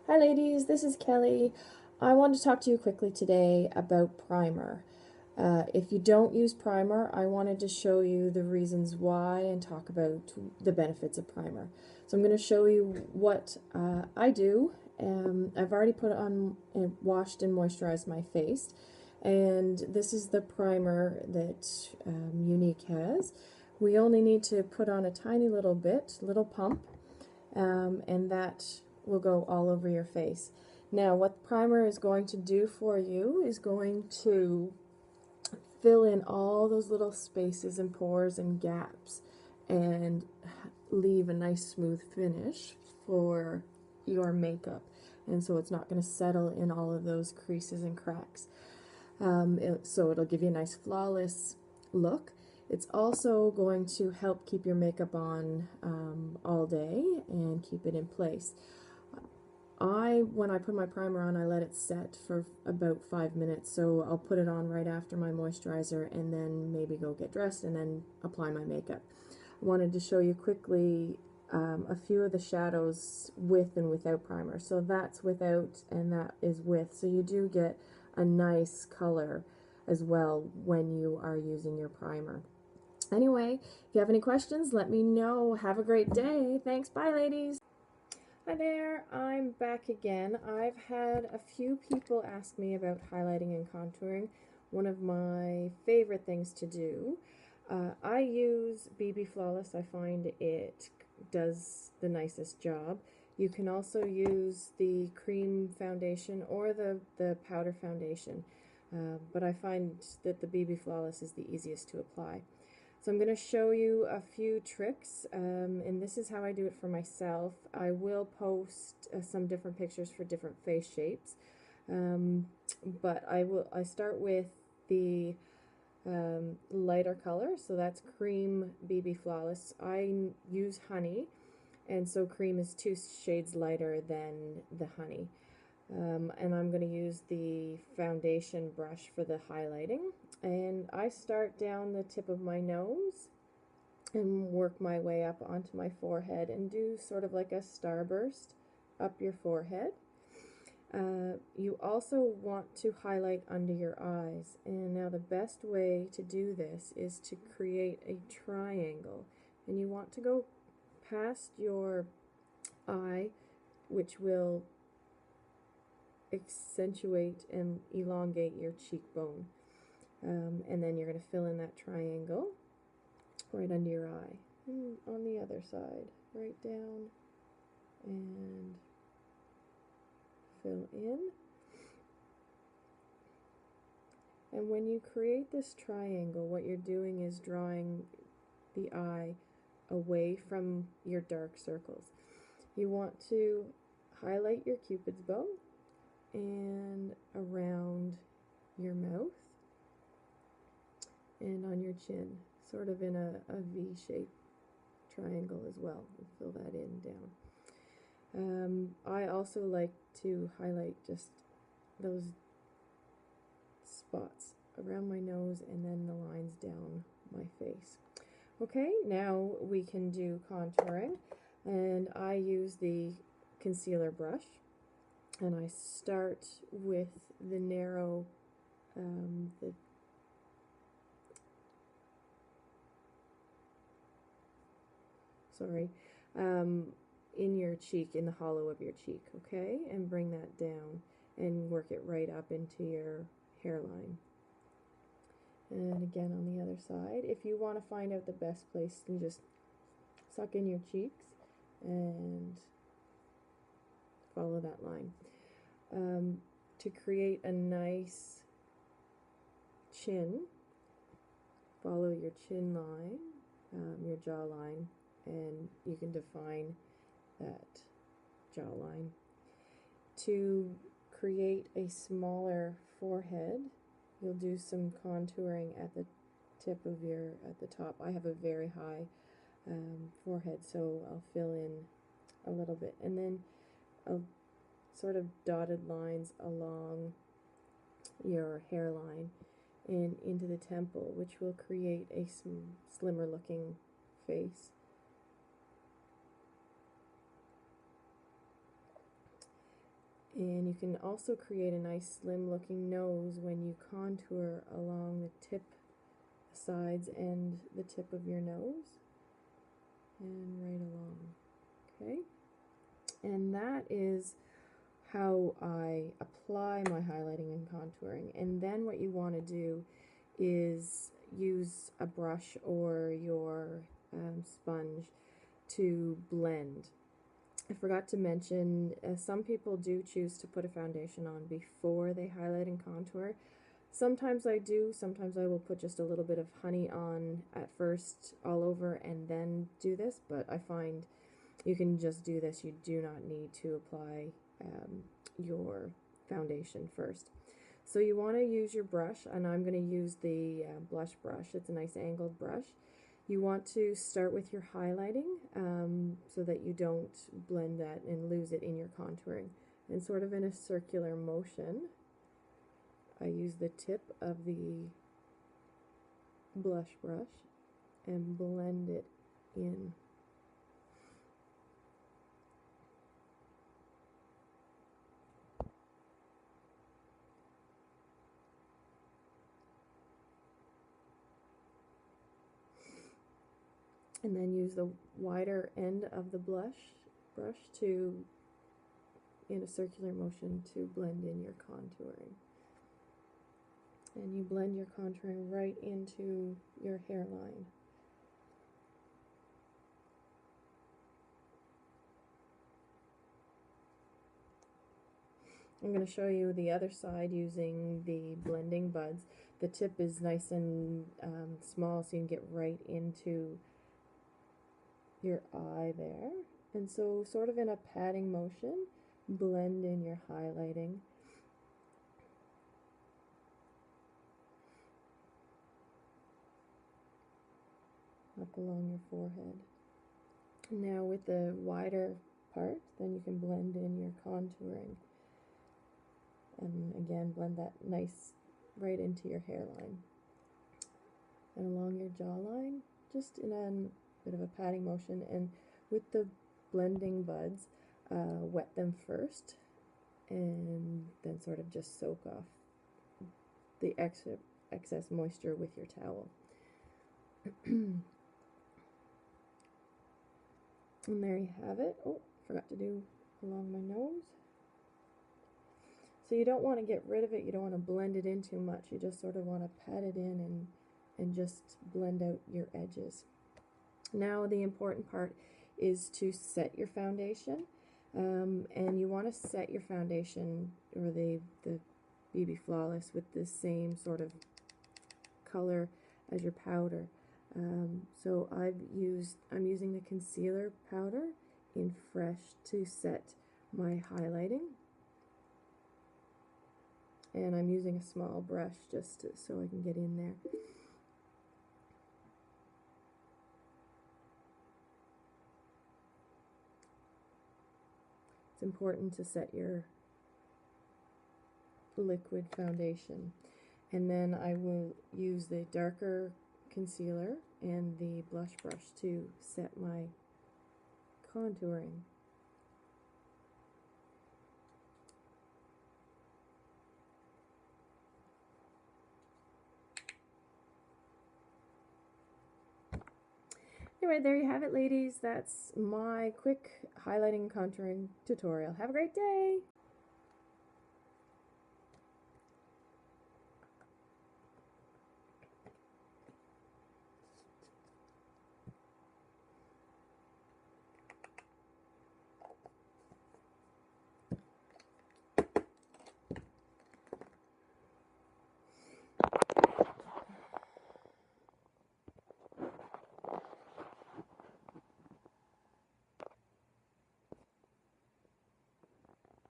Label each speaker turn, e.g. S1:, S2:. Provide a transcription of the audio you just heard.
S1: Hi ladies, this is Kelly. I want to talk to you quickly today about primer. If you don't use primer, I wanted to show you the reasons why and talk about the benefits of primer. So I'm going to show you what I do. I've already put on and washed and moisturized my face, and this is the primer that Unique has. We only need to put on a tiny little bit, little pump, and that will go all over your face. Now, what the primer is going to do for you is going to fill in all those little spaces and pores and gaps and leave a nice smooth finish for your makeup. And so it's not going to settle in all of those creases and cracks. So it'll give you a nice flawless look. It's also going to help keep your makeup on all day and keep it in place. When I put my primer on, I let it set for about 5 minutes, so I'll put it on right after my moisturizer and then maybe go get dressed and then apply my makeup. I wanted to show you quickly a few of the shadows with and without primer. So that's without and that is with, so you do get a nice color as well when you are using your primer. Anyway, if you have any questions, let me know. Have a great day. Thanks. Bye, ladies. Hi there, I'm back again. I've had a few people ask me about highlighting and contouring, one of my favorite things to do. I use BB Flawless. I find it does the nicest job. You can also use the cream foundation or the powder foundation, but I find that the BB Flawless is the easiest to apply. So I'm going to show you a few tricks, and this is how I do it for myself. I will post some different pictures for different face shapes, but I start with the lighter color, so that's Cream BB Flawless. I use honey, and so cream is 2 shades lighter than the honey. And I'm going to use the foundation brush for the highlighting, and I start down the tip of my nose and work my way up onto my forehead and do sort of like a starburst up your forehead. You also want to highlight under your eyes, and now the best way to do this is to create a triangle, and you want to go past your eye, which will accentuate and elongate your cheekbone, and then you're going to fill in that triangle right under your eye, and on the other side right down and fill in. And when you create this triangle, what you're doing is drawing the eye away from your dark circles. You want to highlight your cupid's bow and around your mouth and on your chin, sort of in a V-shaped triangle as well. Fill that in down. I also like to highlight just those spots around my nose and then the lines down my face. Okay, now we can do contouring, and I use the concealer brush. And I start with the narrow, in your cheek, in the hollow of your cheek, okay? And bring that down and work it right up into your hairline. And again on the other side. If you want to find out the best place, then just suck in your cheeks and follow that line. To create a nice chin, follow your chin line, your jawline, and you can define that jawline. To create a smaller forehead, you'll do some contouring at the tip of at the top. I have a very high forehead, so I'll fill in a little bit, and then I'll sort of dotted lines along your hairline and into the temple, which will create a slimmer looking face. And you can also create a nice slim looking nose when you contour along the tip, sides, and the tip of your nose, and right along. Okay, and that is how I apply my highlighting and contouring. And then what you want to do is use a brush or your sponge to blend. I forgot to mention, some people do choose to put a foundation on before they highlight and contour. Sometimes I do, sometimes I will put just a little bit of honey on at first all over and then do this, but I find you can just do this. You do not need to apply your foundation first. So you want to use your brush, and I'm going to use the blush brush. It's a nice angled brush. You want to start with your highlighting so that you don't blend that and lose it in your contouring. And sort of in a circular motion, I use the tip of the blush brush and blend it in. And then use the wider end of the brush to, in a circular motion, to blend in your contouring. And you blend your contouring right into your hairline. I'm going to show you the other side using the blending buds. The tip is nice and small, so you can get right into your eye there. And so sort of in a patting motion, blend in your highlighting. Up along your forehead. Now with the wider part, then you can blend in your contouring. And again, blend that nice right into your hairline. And along your jawline, just in a bit of a patting motion. And with the blending buds, wet them first, and then sort of just soak off the excess moisture with your towel. And there you have it. Oh, forgot to do along my nose. So you don't want to get rid of it, you don't want to blend it in too much, you just sort of want to pat it in and just blend out your edges. Now the important part is to set your foundation, and you want to set your foundation, or the BB Flawless, with the same sort of color as your powder. So I'm using the concealer powder in Fresh to set my highlighting, and I'm using a small brush just so I can get in there. It's important to set your liquid foundation. And then I will use the darker concealer and the blush brush to set my contouring. Anyway, there you have it, ladies. That's my quick highlighting and contouring tutorial. Have a great day!